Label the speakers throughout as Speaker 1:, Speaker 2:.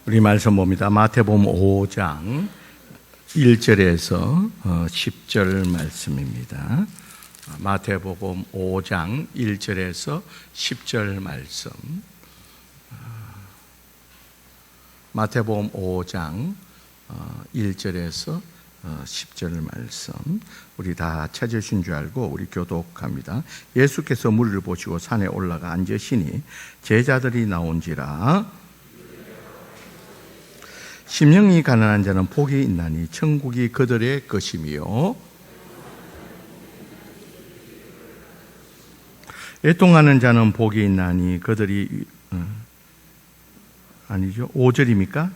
Speaker 1: 우리 말씀 봅니다. 마태복음 5장 1절에서 10절 말씀입니다. 마태복음 5장 1절에서 10절 말씀. 마태복음 5장 1절에서 10절 말씀. 우리 다 찾으신 줄 알고 우리 교독합니다. 예수께서 무리를 보시고 산에 올라가 앉으시니 제자들이 나온지라. 심령이 가난한 자는 복이 있나니 천국이 그들의 것이며, 애통하는 자는 복이 있나니 그들이 아니죠, 5절입니까?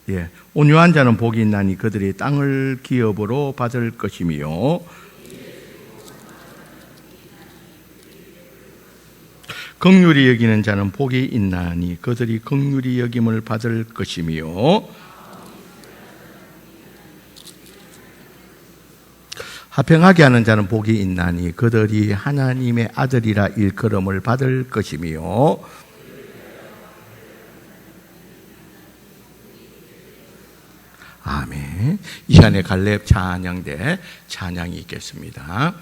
Speaker 1: 예, 온유한 자는 복이 있나니 그들이 땅을 기업으로 받을 것이며, 긍휼히 여기는 자는 복이 있나니 그들이 긍휼히 여김을 받을 것이며, 화평하게 하는 자는 복이 있나니 그들이 하나님의 아들이라 일컬음을 받을 것이며, 아멘. 이 시간에 갈렙 찬양대 찬양이 있겠습니다.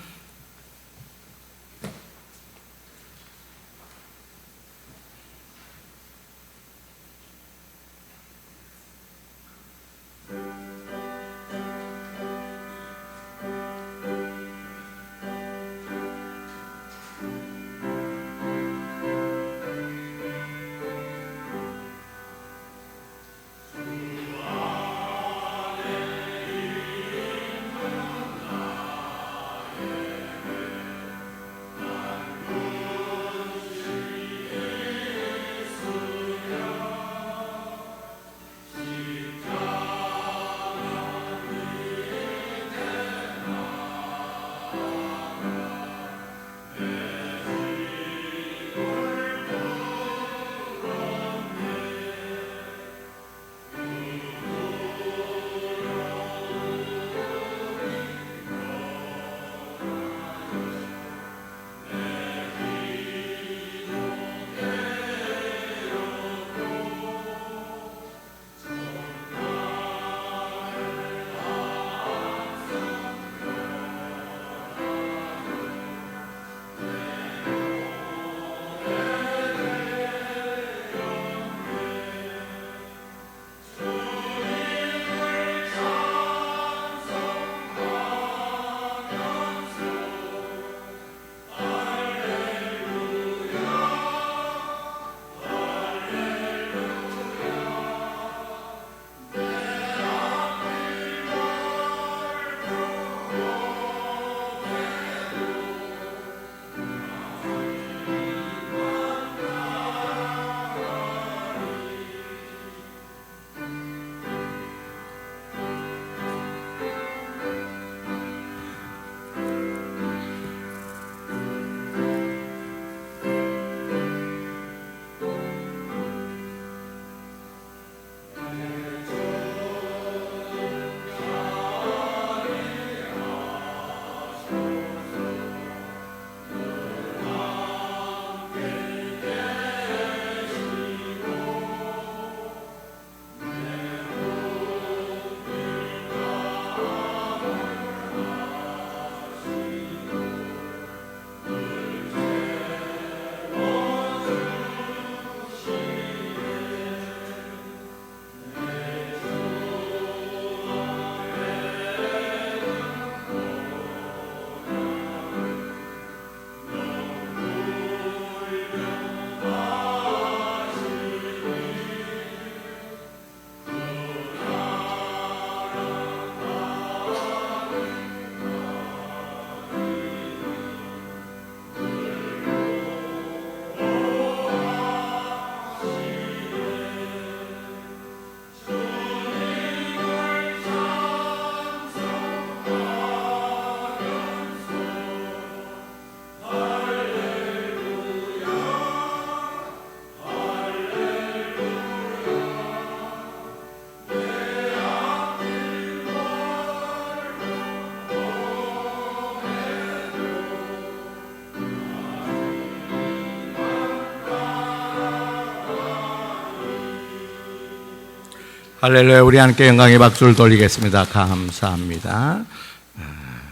Speaker 1: 할렐루야. 우리 함께 영광의 박수를 돌리겠습니다. 감사합니다.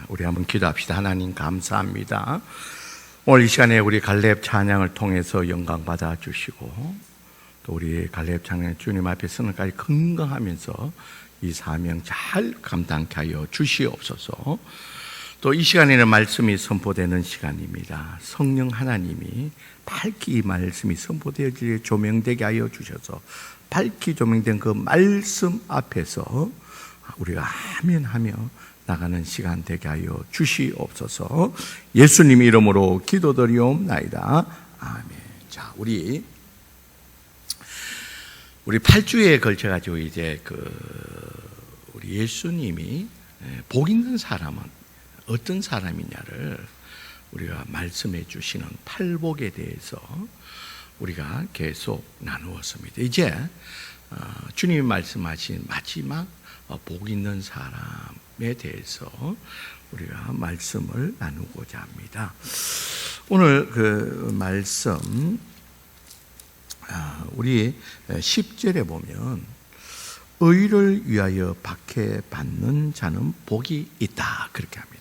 Speaker 1: 우리 한번 기도합시다. 하나님 감사합니다. 오늘 이 시간에 우리 갈렙 찬양을 통해서 영광 받아 주시고 또 우리 갈렙 찬양 주님 앞에 서는까지 건강하면서 이 사명 잘 감당케 하여 주시옵소서. 또 이 시간에는 말씀이 선포되는 시간입니다. 성령 하나님이 밝히 이 말씀이 선포되어 조명되게 하여 주셔서 밝히 조명된 그 말씀 앞에서 우리가 아멘 하며 나가는 시간 되게 하여 주시옵소서. 예수님 이름으로 기도드리옵나이다. 아멘. 자, 우리 8주에 걸쳐 가지고 이제 우리 예수님이 복 있는 사람은 어떤 사람이냐를 우리가 말씀해 주시는 팔복에 대해서 우리가 계속 나누었습니다. 이제 주님이 말씀하신 마지막 복 있는 사람에 대해서 우리가 말씀을 나누고자 합니다. 오늘 그 말씀 우리 10절에 보면 의를 위하여 박해받는 자는 복이 있다 그렇게 합니다.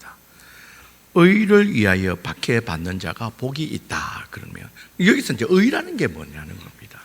Speaker 1: 의를 위하여 박해받는 자가 복이 있다 그러면 여기서 이제 의라는 게 뭐냐는 겁니다.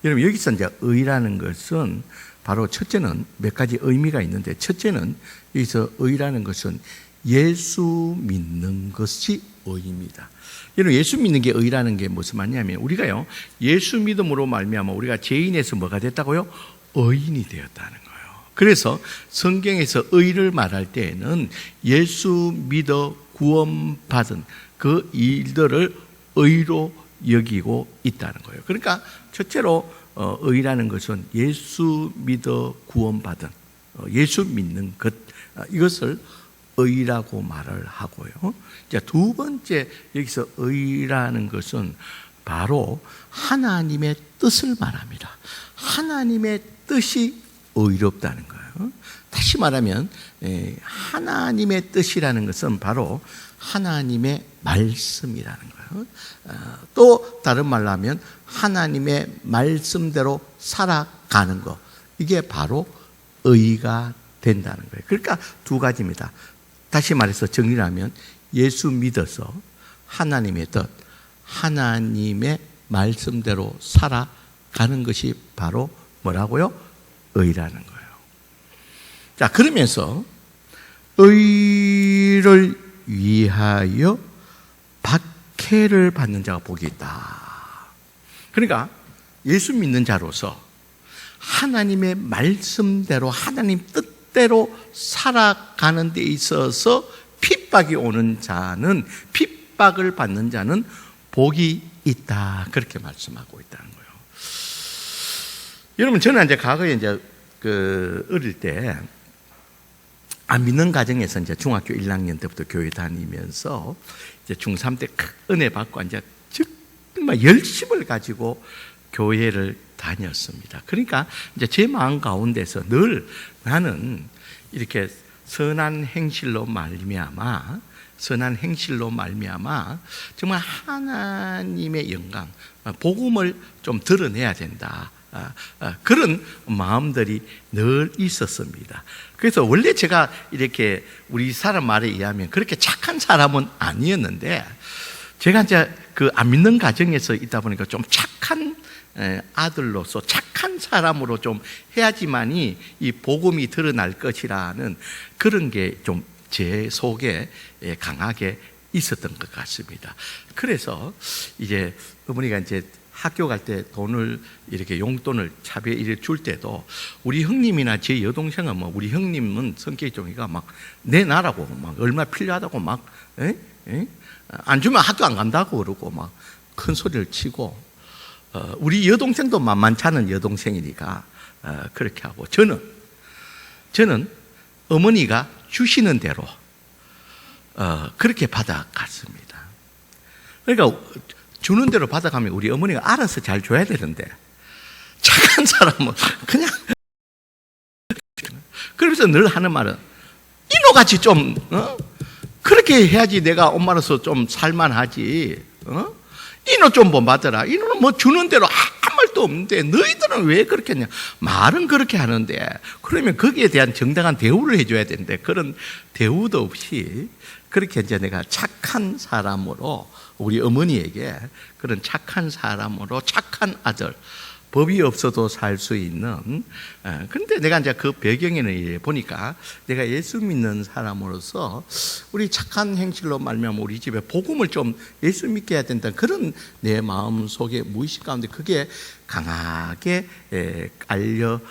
Speaker 1: 여러분 여기서 이제 의라는 것은 바로 첫째는 몇 가지 의미가 있는데 첫째는 여기서 의라는 것은 예수 믿는 것이 의입니다. 여러분 예수 믿는 게 의라는 게 무슨 말이냐면 우리가요 예수 믿음으로 말미암아 우리가 죄인에서 뭐가 됐다고요? 의인이 되었다는 거예요. 그래서 성경에서 의를 말할 때에는 예수 믿어 구원받은 그 일들을 의로 여기고 있다는 거예요. 그러니까 첫째로 의라는 것은 예수 믿어 구원받은 예수 믿는 것 이것을 의라고 말을 하고요. 자, 두 번째 여기서 의라는 것은 바로 하나님의 뜻을 말합니다. 하나님의 뜻이 의롭다는 거예요. 다시 말하면 하나님의 뜻이라는 것은 바로 하나님의 말씀이라는 거예요. 또 다른 말로 하면 하나님의 말씀대로 살아가는 것 이게 바로 의가 된다는 거예요. 그러니까 두 가지입니다. 다시 말해서 정리를 하면 예수 믿어서 하나님의 뜻 하나님의 말씀대로 살아가는 것이 바로 뭐라고요? 의라는 거예요. 자, 그러면서 의를 위하여 박해를 받는 자가 복이 있다. 그러니까 예수 믿는 자로서 하나님의 말씀대로 하나님 뜻대로 살아가는 데 있어서 핍박이 오는 자는 핍박을 받는 자는 복이 있다. 그렇게 말씀하고 있다는 거예요. 여러분 저는 이제 과거에 이제 어릴 때 안 믿는 가정에서 이제 중학교 1학년 때부터 교회 다니면서 이제 중3 때 은혜 받고 이제 정말 열심을 가지고 교회를 다녔습니다. 그러니까 이제 제 마음 가운데서 늘 나는 이렇게 선한 행실로 말미암아 정말 하나님의 영광, 복음을 좀 드러내야 된다. 그런 마음들이 늘 있었습니다. 그래서 원래 제가 이렇게 우리 사람 말에 의하면 그렇게 착한 사람은 아니었는데 제가 이제 그 안 믿는 가정에서 있다 보니까 좀 착한 아들로서 착한 사람으로 좀 해야지만이 이 복음이 드러날 것이라는 그런 게 좀 제 속에 강하게 있었던 것 같습니다. 그래서 이제 어머니가 이제 학교 갈 때 돈을 이렇게 용돈을 차비에 이렇게 줄 때도 우리 형님이나 제 여동생은 뭐 우리 형님은 성격이 좀이가 막 내놔라고 막 얼마 필요하다고 막 안 주면 학교 안 간다고 그러고 막 큰 소리를 치고 우리 여동생도 만만치 않은 여동생이니까 그렇게 하고 저는 어머니가 주시는 대로 그렇게 받아갔습니다. 그러니까 주는 대로 받아가면 우리 어머니가 알아서 잘 줘야 되는데 착한 사람은 그냥 그러면서 늘 하는 말은 이노같이 좀 그렇게 해야지 내가 엄마로서 좀 살만하지 이노 좀 뭐 받아라. 이노는 뭐 주는 대로 아무 말 것도 없는데 너희들은 왜 그렇게 했냐? 말은 그렇게 하는데 그러면 거기에 대한 정당한 대우를 해줘야 되는데 그런 대우도 없이 그렇게 이제 내가 착한 사람으로 우리 어머니에게 그런 착한 사람으로 착한 아들, 법이 없어도 살 수 있는. 그런데 내가 이제 그 배경에는 보니까 내가 예수 믿는 사람으로서 우리 착한 행실로 말미암아 우리 집에 복음을 좀 예수 믿게 해야 된다는 그런 내 마음 속에 무의식 가운데 그게 강하게 깔려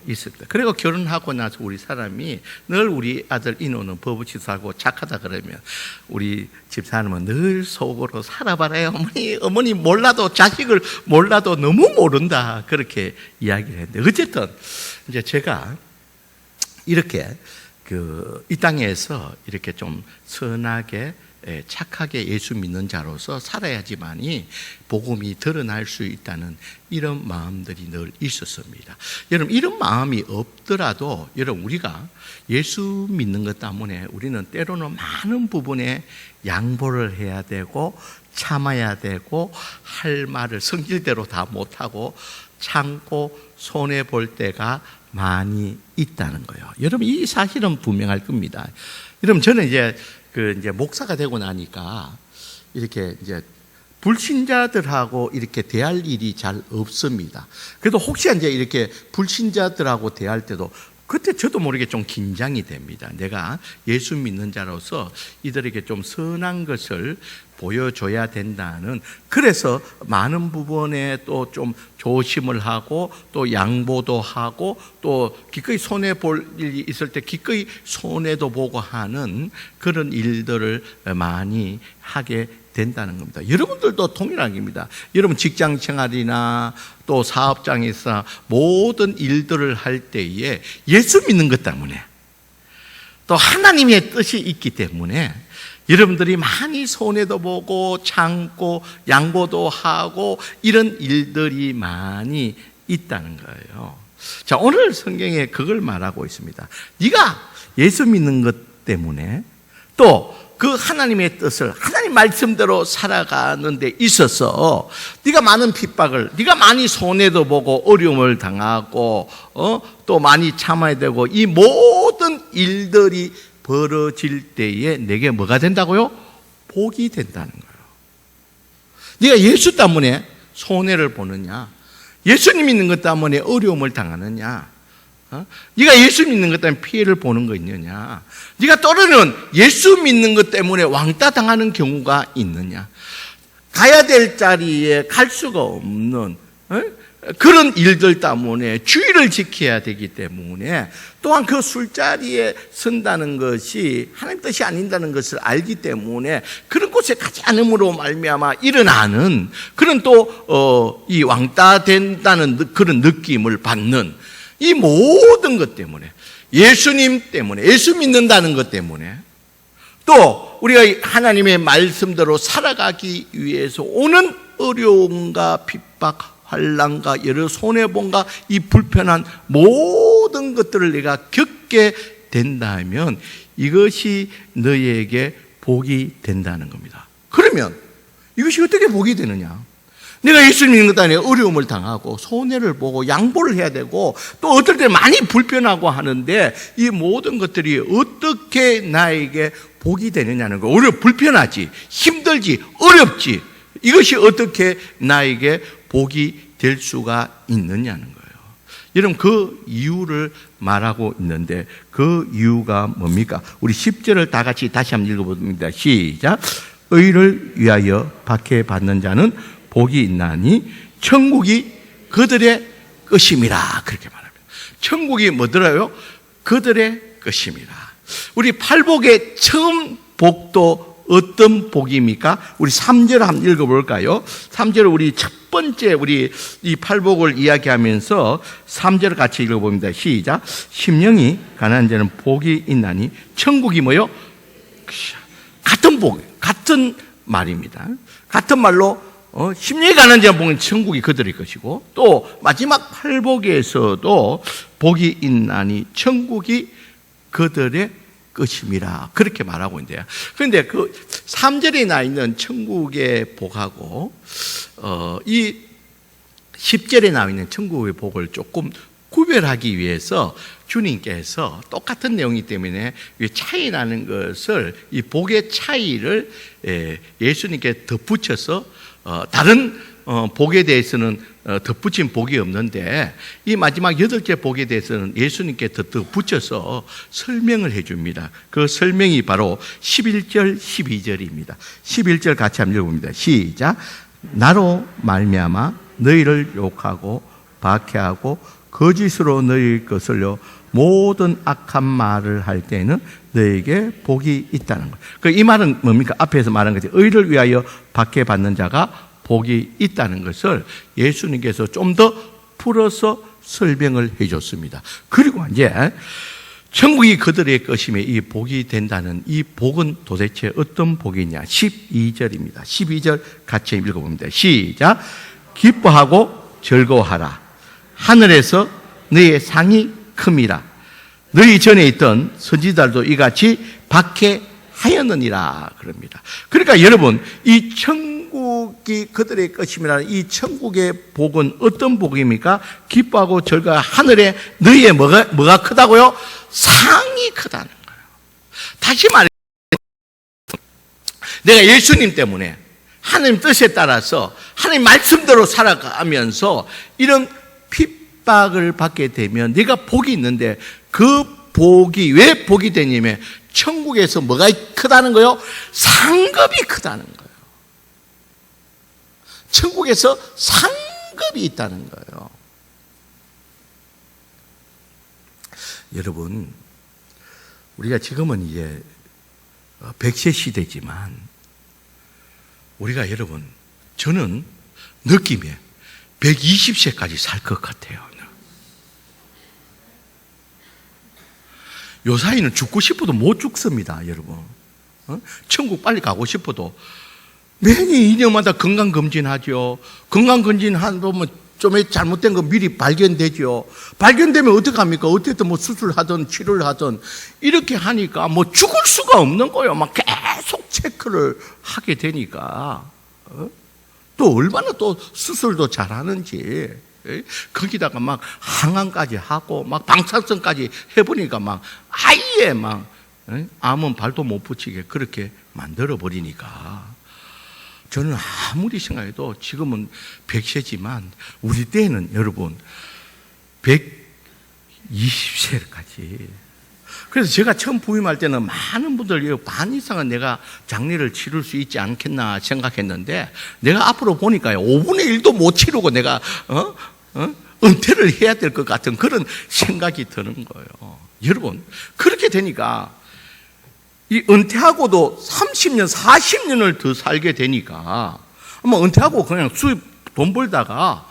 Speaker 1: 있습니다. 그리고 결혼하고 나서 우리 사람이 늘 우리 아들 인호는 버벅치고 착하다 그러면 우리 집사람은 늘 속으로 살아봐라요. 어머니 몰라도 자식을 몰라도 너무 모른다 그렇게 이야기를 했는데 어쨌든 이제 제가 이렇게 이 땅에서 이렇게 좀 선하게 착하게 예수 믿는 자로서 살아야지만이 복음이 드러날 수 있다는 이런 마음들이 늘 있었습니다. 여러분 이런 마음이 없더라도 여러분 우리가 예수 믿는 것 때문에 우리는 때로는 많은 부분에 양보를 해야 되고 참아야 되고 할 말을 성질대로 다 못하고 참고 손해볼 때가 많이 있다는 거예요. 여러분 이 사실은 분명할 겁니다. 여러분 저는 이제 목사가 되고 나니까 이렇게 이제 불신자들하고 이렇게 대할 일이 잘 없습니다. 그래도 혹시 이제 이렇게 불신자들하고 대할 때도 그때 저도 모르게 좀 긴장이 됩니다. 내가 예수 믿는 자로서 이들에게 좀 선한 것을 보여줘야 된다는, 그래서 많은 부분에 또 좀 조심을 하고 또 양보도 하고 또 기꺼이 손해볼 일이 있을 때 기꺼이 손해도 보고 하는 그런 일들을 많이 하게 된다는 겁니다. 여러분들도 동일합니다. 여러분 직장 생활이나 또 사업장에서 모든 일들을 할 때에 예수 믿는 것 때문에 또 하나님의 뜻이 있기 때문에 여러분들이 많이 손해도 보고 참고 양보도 하고 이런 일들이 많이 있다는 거예요. 자, 오늘 성경에 그걸 말하고 있습니다. 네가 예수 믿는 것 때문에 또 그 하나님의 뜻을 하나님 말씀대로 살아가는 데 있어서 네가 많은 핍박을, 네가 많이 손해도 보고 어려움을 당하고 또 많이 참아야 되고 이 모든 일들이 벌어질 때에 내게 뭐가 된다고요? 복이 된다는 거예요. 네가 예수 때문에 손해를 보느냐, 예수님 믿는 것 때문에 어려움을 당하느냐, 네가 예수 믿는 것 때문에 피해를 보는 거 있느냐, 네가 또는 예수 믿는 것 때문에 왕따 당하는 경우가 있느냐, 가야 될 자리에 갈 수가 없는 그런 일들 때문에 주의를 지켜야 되기 때문에 또한 그 술자리에 선다는 것이 하나님 뜻이 아닌다는 것을 알기 때문에 그런 곳에 가지 않음으로 말미암아 일어나는 그런 또 이 왕따 된다는 그런 느낌을 받는 이 모든 것 때문에, 예수님 때문에, 예수 믿는다는 것 때문에 또 우리가 하나님의 말씀대로 살아가기 위해서 오는 어려움과 핍박, 환난과 여러 손해본과 이 불편한 모든 것들을 내가 겪게 된다면 이것이 너희에게 복이 된다는 겁니다. 그러면 이것이 어떻게 복이 되느냐? 내가 예수 믿는 것 때문에 어려움을 당하고 손해를 보고 양보를 해야 되고 또 어떨 때 많이 불편하고 하는데 이 모든 것들이 어떻게 나에게 복이 되느냐는 거예요. 오히려 불편하지, 힘들지, 어렵지, 이것이 어떻게 나에게 복이 될 수가 있느냐는 거예요. 여러분 그 이유를 말하고 있는데 그 이유가 뭡니까? 우리 10절을 다 같이 다시 한번 읽어봅니다. 시작. 의를 위하여 박해받는 자는 복이 있나니 천국이 그들의 것임이라. 그렇게 말합니다. 천국이 뭐더라요? 그들의 것임이라. 우리 팔복의 처음 복도 어떤 복입니까? 우리 3절 한번 읽어볼까요? 3절 우리 첫 번째 우리 이 팔복을 이야기하면서 3절 같이 읽어봅니다. 시작. 심령이 가난한 자는 복이 있나니 천국이 뭐요? 같은 복, 같은 말입니다. 같은 말로 심령이 가난한 자는 복은 천국이 그들의 것이고 또 마지막 팔복에서도 복이 있나니 천국이 그들의 것임이라 그렇게 말하고 있는데요. 그런데 그 3절에 나 있는 천국의 복하고 이 10절에 나와 있는 천국의 복을 조금 구별하기 위해서 주님께서 똑같은 내용이기 때문에 차이 나는 것을, 이 복의 차이를 예수님께 덧붙여서 다른 복에 대해서는 덧붙인 복이 없는데 이 마지막 8개 복에 대해서는 예수님께 덧붙여서 설명을 해줍니다. 그 설명이 바로 11절 12절입니다 11절 같이 한번 읽어봅니다. 시작. 나로 말미암아 너희를 욕하고 박해하고 거짓으로 너희 것을요 모든 악한 말을 할 때에는 너에게 복이 있다는 거예요. 이 말은 뭡니까? 앞에서 말한 것이 의를 위하여 박해받는 자가 복이 있다는 것을 예수님께서 좀 더 풀어서 설명을 해줬습니다. 그리고 이제 천국이 그들의 것이며 이 복이 된다는 이 복은 도대체 어떤 복이냐? 12절입니다. 12절 같이 읽어봅니다. 시작. 기뻐하고 즐거워하라. 하늘에서 너의 상이 큼이라. 너희 전에 있던 선지자들도 이같이 박해하였느니라 그럽니다. 그러니까 여러분, 이 천국이 그들의 것임이라는 이 천국의 복은 어떤 복입니까? 기뻐하고 즐거워. 하늘에 너희의 뭐가 크다고요? 상이 크다는 거예요. 다시 말해, 내가 예수님 때문에 하나님 뜻에 따라서 하나님 말씀대로 살아가면서 이런 핍박을 받게 되면 네가 복이 있는데 그 복이 왜 복이 되냐면 천국에서 뭐가 크다는 거예요? 상급이 크다는 거예요. 천국에서 상급이 있다는 거예요. 여러분, 우리가 지금은 이제 100세 시대지만 우리가 여러분, 저는 느낌에 120세까지 살 것 같아요. 요 사이는 죽고 싶어도 못 죽습니다, 여러분. 천국 빨리 가고 싶어도 매년 2년마다 건강검진하죠. 건강검진하면 좀 잘못된 거 미리 발견되죠. 발견되면 어떡합니까? 어쨌든 뭐 수술하든 치료를 하든 이렇게 하니까 뭐 죽을 수가 없는 거예요. 막 계속 체크를 하게 되니까. 또 얼마나 또 수술도 잘하는지. 거기다가 막 항암까지 하고 막 방사선까지 해보니까 막 아예 막 암은 발도 못 붙이게 그렇게 만들어 버리니까 저는 아무리 생각해도 지금은 100세지만 우리 때는 여러분 120세까지. 그래서 제가 처음 부임할 때는 많은 분들 반 이상은 내가 장례를 치를 수 있지 않겠나 생각했는데 내가 앞으로 보니까요 5분의 1도 못 치르고 내가 은퇴를 해야 될 것 같은 그런 생각이 드는 거예요. 여러분, 그렇게 되니까 이 은퇴하고도 30년, 40년을 더 살게 되니까 뭐 은퇴하고 그냥 수입 돈 벌다가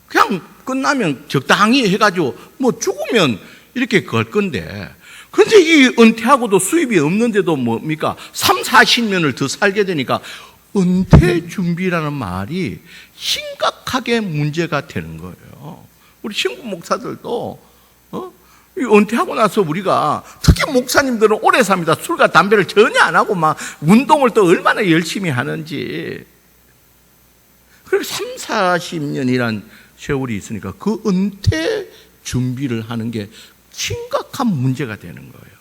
Speaker 1: 그냥 끝나면 적당히 해가지고 뭐 죽으면 이렇게 걸 건데 그런데 이 은퇴하고도 수입이 없는데도 뭡니까? 3, 40년을 더 살게 되니까 은퇴 준비라는 말이 심각하게 문제가 되는 거예요. 우리 신부 목사들도 이 은퇴하고 나서 우리가 특히 목사님들은 오래 삽니다. 술과 담배를 전혀 안 하고 막 운동을 또 얼마나 열심히 하는지. 그리고 3, 40년이란 세월이 있으니까 그 은퇴 준비를 하는 게 심각한 문제가 되는 거예요.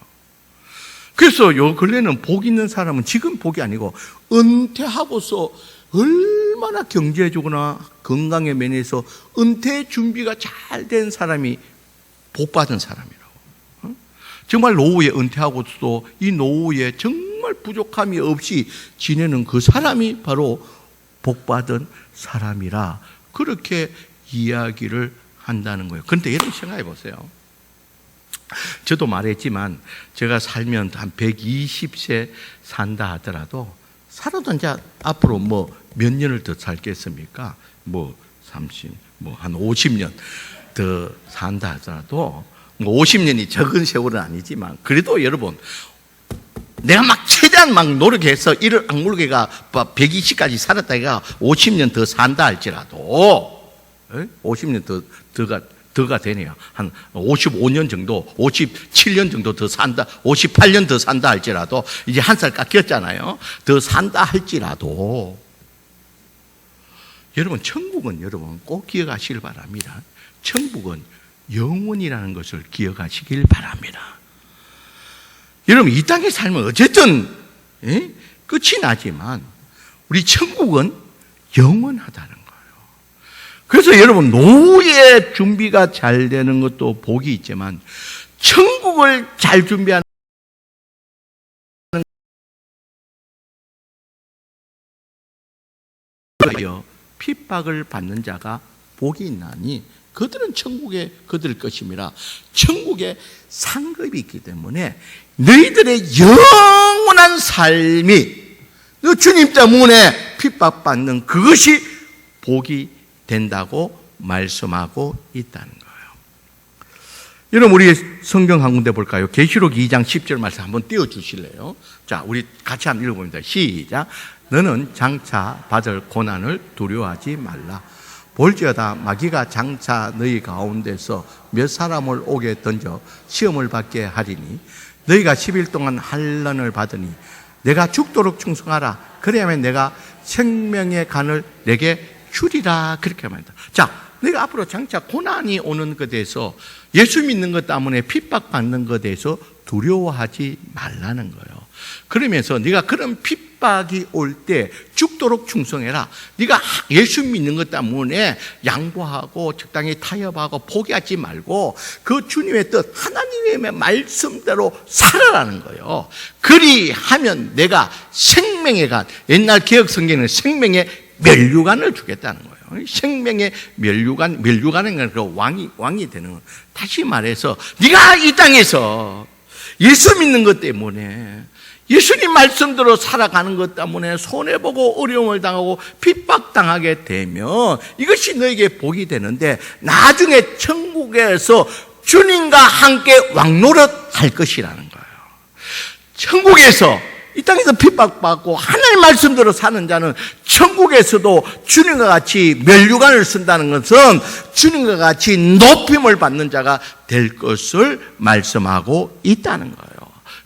Speaker 1: 그래서 요 근래는 복 있는 사람은 지금 복이 아니고 은퇴하고서 얼마나 경제적으로나 건강의 면에서 은퇴 준비가 잘 된 사람이 복 받은 사람이라고. 정말 노후에 은퇴하고도 이 노후에 정말 부족함이 없이 지내는 그 사람이 바로 복 받은 사람이라 그렇게 이야기를 한다는 거예요. 그런데 여러분 생각해 보세요. 저도 말했지만 제가 살면 한 120세 산다 하더라도 살아도 이제 앞으로 뭐 몇 년을 더 살겠습니까? 뭐 30, 뭐 한 50년 더 산다 하더라도 뭐 50년이 적은 세월은 아니지만 그래도 여러분 내가 막 최대한 막 노력해서 이를 악물게가 120까지 살았다 해가 50년 더 산다 할지라도 50년 더가 되네요. 한 55년 정도, 57년 정도 더 산다, 58년 더 산다 할지라도 이제 한 살 깎였잖아요. 더 산다 할지라도 여러분, 천국은 여러분 꼭 기억하시길 바랍니다. 천국은 영원이라는 것을 기억하시길 바랍니다. 여러분, 이 땅의 삶은 어쨌든 끝이 나지만 우리 천국은 영원하다는 거예요. 그래서 여러분, 노후의 준비가 잘 되는 것도 복이 있지만 천국을 잘 준비하는 핍박을 받는 자가 복이 있나니 그들은 천국에 그들 것임이라. 천국에 상급이 있기 때문에 너희들의 영원한 삶이 너 주님 때문에 핍박받는 그것이 복이 된다고 말씀하고 있다는 거예요. 여러분, 우리 성경 한 군데 볼까요? 계시록 2장 10절 말씀 한번 띄워주실래요? 자, 우리 같이 한번 읽어봅니다. 시작. 너는 장차 받을 고난을 두려워하지 말라. 볼지어다 마귀가 장차 너희 가운데서 몇 사람을 오게 던져 시험을 받게 하리니 너희가 10일 동안 환난을 받으니 내가 죽도록 충성하라. 그래야만 내가 생명의 간을 내게 주리라. 그렇게 말합니다. 자, 내가 앞으로 장차 고난이 오는 것에 대해서 예수 믿는 것 때문에 핍박받는 것에 대해서 두려워하지 말라는 거예요. 그러면서 네가 그런 핍박이 올 때 죽도록 충성해라. 네가 예수 믿는 것 때문에 양보하고 적당히 타협하고 포기하지 말고 그 주님의 뜻, 하나님의 말씀대로 살아라는 거예요. 그리하면 내가 생명의 간, 옛날 개혁 성경에는 생명의 면류관을 주겠다는 거예요. 생명의 면류관은 그 왕이 되는 거예요. 다시 말해서 네가 이 땅에서 예수 믿는 것 때문에, 예수님 말씀대로 살아가는 것 때문에 손해보고 어려움을 당하고 핍박당하게 되면 이것이 너에게 복이 되는데 나중에 천국에서 주님과 함께 왕노릇 할 것이라는 거예요. 천국에서, 이 땅에서 핍박받고 하나님 말씀대로 사는 자는 천국에서도 주님과 같이 면류관을 쓴다는 것은 주님과 같이 높임을 받는 자가 될 것을 말씀하고 있다는 거예요.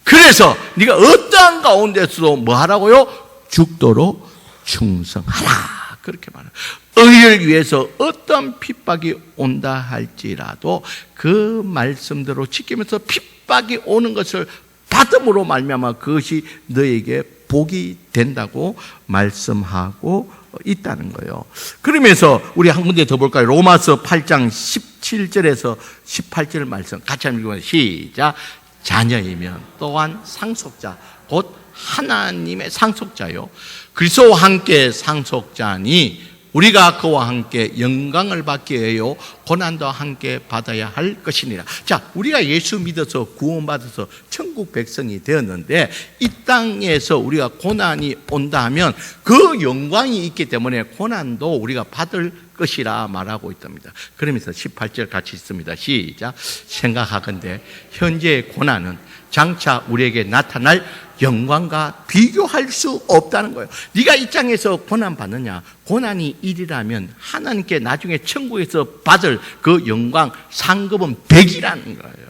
Speaker 1: 그래서 네가 어떠한 가운데서도 뭐 하라고요? 죽도록 충성하라. 그렇게 말해요. 의를 위해서 어떤 핍박이 온다 할지라도 그 말씀대로 지키면서 핍박이 오는 것을 받음으로 말미암아 그것이 너에게 복이 된다고 말씀하고 있다는 거예요. 그러면서 우리 한 군데 더 볼까요? 로마서 8장 17절에서 18절 말씀 같이 한번 읽어보세요. 시작. 자녀이면 또한 상속자, 곧 하나님의 상속자요, 그리스도와 함께 상속자니 우리가 그와 함께 영광을 받기 위하여 고난도 함께 받아야 할 것이니라. 자, 우리가 예수 믿어서 구원받아서 천국 백성이 되었는데 이 땅에서 우리가 고난이 온다 하면 그 영광이 있기 때문에 고난도 우리가 받을 것이라 말하고 있답니다. 그러면서 18절 같이 있습니다. 시작. 생각하건대 현재의 고난은 장차 우리에게 나타날 영광과 비교할 수 없다는 거예요. 네가 이 땅에서 고난 받느냐? 고난이 1이라면 하나님께 나중에 천국에서 받을 그 영광 상급은 100이라는 거예요.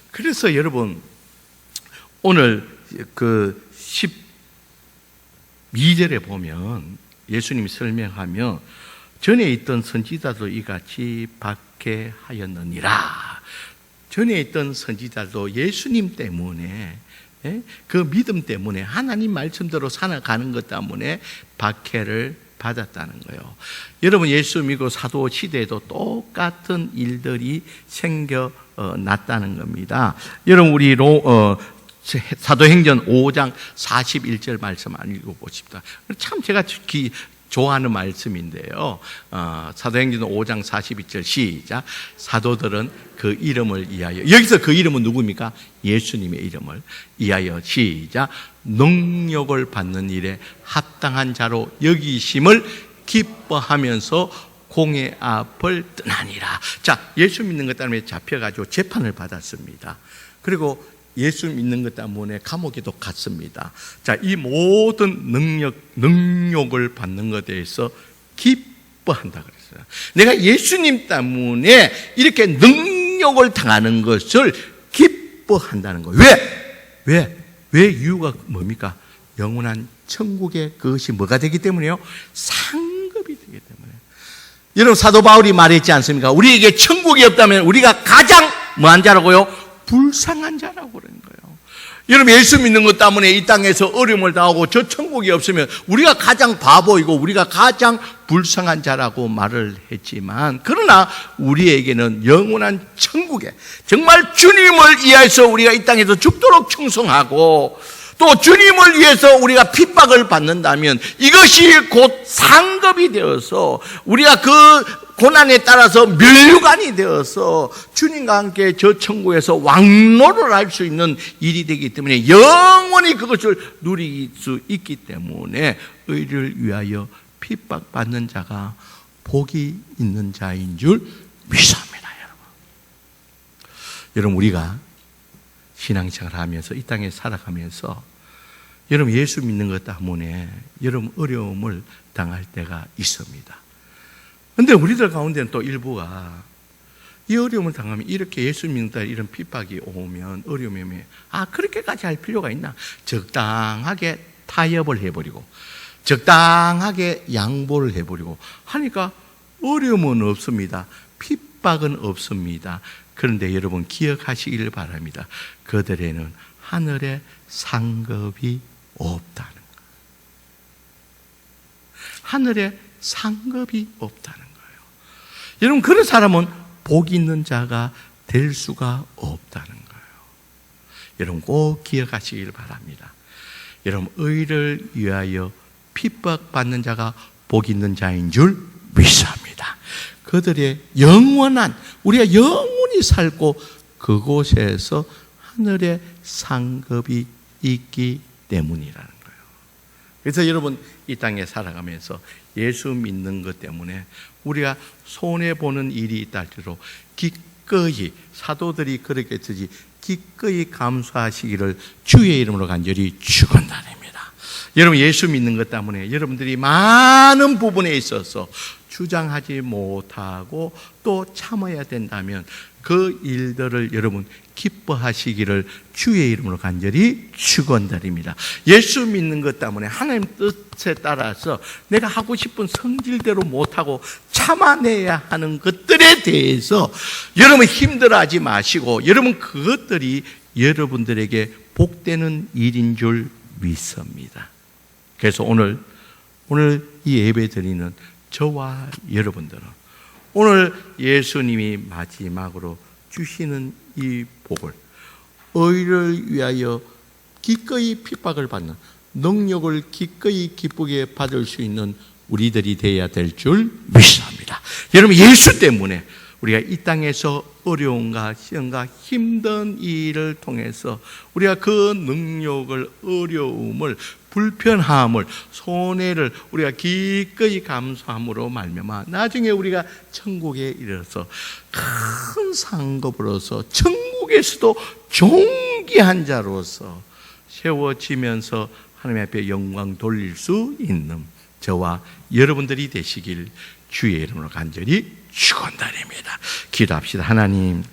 Speaker 1: 그래서 여러분, 오늘 그 12절에 보면 예수님이 설명하며 전에 있던 선지자도 이같이 박해하였느니라. 전에 있던 선지자도 예수님 때문에, 그 믿음 때문에 하나님 말씀대로 살아가는 것 때문에 박해를 받았다는 거예요. 여러분, 예수 믿고 사도 시대에도 똑같은 일들이 생겨났다는 겁니다. 여러분, 우리 사도행전 5장 41절 말씀 안 읽어보십시다. 참 제가 좋아하는 말씀인데요. 사도행전 5장 42절 시작. 사도들은 그 이름을 위하여, 여기서 그 이름은 누굽니까? 예수님의 이름을 위하여 시작. 능력을 받는 일에 합당한 자로 여기심을 기뻐하면서 공의 앞을 떠나니라. 자, 예수 믿는 것 때문에 잡혀가지고 재판을 받았습니다. 그리고 예수 믿는 것 때문에 감옥에도 갔습니다. 자, 이 모든 능력을 받는 것에 대해서 기뻐한다 그랬어요. 내가 예수님 때문에 이렇게 능력을 당하는 것을 기뻐한다는 거예요. 왜 이유가 뭡니까? 영원한 천국의 그것이 뭐가 되기 때문에요? 상급 여러분 사도 바울이 말했지 않습니까? 우리에게 천국이 없다면 우리가 가장 뭐한 자라고요? 불쌍한 자라고 그러는 거예요. 여러분 예수 믿는 것 때문에 이 땅에서 어려움을 당하고 저 천국이 없으면 우리가 가장 바보이고 우리가 가장 불쌍한 자라고 말을 했지만, 그러나 우리에게는 영원한 천국에 정말 주님을 위해서 우리가 이 땅에서 죽도록 충성하고 또 주님을 위해서 우리가 핍박을 받는다면 이것이 곧 상급이 되어서 우리가 그 고난에 따라서 면류관이 되어서 주님과 함께 저 천국에서 왕노를 할 수 있는 일이 되기 때문에 영원히 그것을 누릴 수 있기 때문에 의를 위하여 핍박받는 자가 복이 있는 자인 줄 믿습니다. 여러분 우리가 신앙생활을 하면서 이 땅에 살아가면서 여러분 예수 믿는 것 때문에 여러분 어려움을 당할 때가 있습니다. 그런데 우리들 가운데는 또 일부가 이 어려움을 당하면 이렇게 예수 믿는다 이런 핍박이 오면 어려움이 오면 그렇게까지 할 필요가 있나? 적당하게 타협을 해버리고 적당하게 양보를 해버리고 하니까 어려움은 없습니다. 핍박은 없습니다. 그런데 여러분 기억하시기를 바랍니다. 그들에는 하늘의 상급이 없다는 거예요. 하늘의 상급이 없다는 거예요. 여러분 그런 사람은 복 있는 자가 될 수가 없다는 거예요. 여러분 꼭 기억하시길 바랍니다. 여러분 의를 위하여 핍박받는 자가 복 있는 자인 줄 믿습니다. 그들의 영원한 우리가 영원히 살고 그곳에서 하늘의 상급이 있기 때문이라는 거예요. 그래서 여러분 이 땅에 살아가면서 예수 믿는 것 때문에 우리가 손해보는 일이 있다 할지라도 기꺼이 사도들이 그렇게 쓰지 기꺼이 감수하시기를 주의 이름으로 간절히 축원드립니다. 여러분 예수 믿는 것 때문에 여러분들이 많은 부분에 있어서 주장하지 못하고 또 참아야 된다면 그 일들을 여러분 기뻐하시기를 주의 이름으로 간절히 축원드립니다. 예수 믿는 것 때문에 하나님 뜻에 따라서 내가 하고 싶은 성질대로 못하고 참아내야 하는 것들에 대해서 여러분 힘들어하지 마시고 여러분 그것들이 여러분들에게 복되는 일인 줄 믿습니다. 그래서 오늘 이 예배 드리는 저와 여러분들은 오늘 예수님이 마지막으로 주시는 이 복을 의를 위하여 기꺼이 핍박을 받는 능력을 기꺼이 기쁘게 받을 수 있는 우리들이 되어야 될 줄 믿습니다. 여러분 예수 때문에 우리가 이 땅에서 어려움과 시험과 힘든 일을 통해서 우리가 그 능력을 어려움을 불편함을 손해를 우리가 기꺼이 감수함으로 말미암아 나중에 우리가 천국에 이르러서 큰 상급으로서 천국에서도 존귀한 자로서 세워지면서 하나님 앞에 영광 돌릴 수 있는 저와 여러분들이 되시길 주의 이름으로 간절히 축원드립니다. 기도합시다. 하나님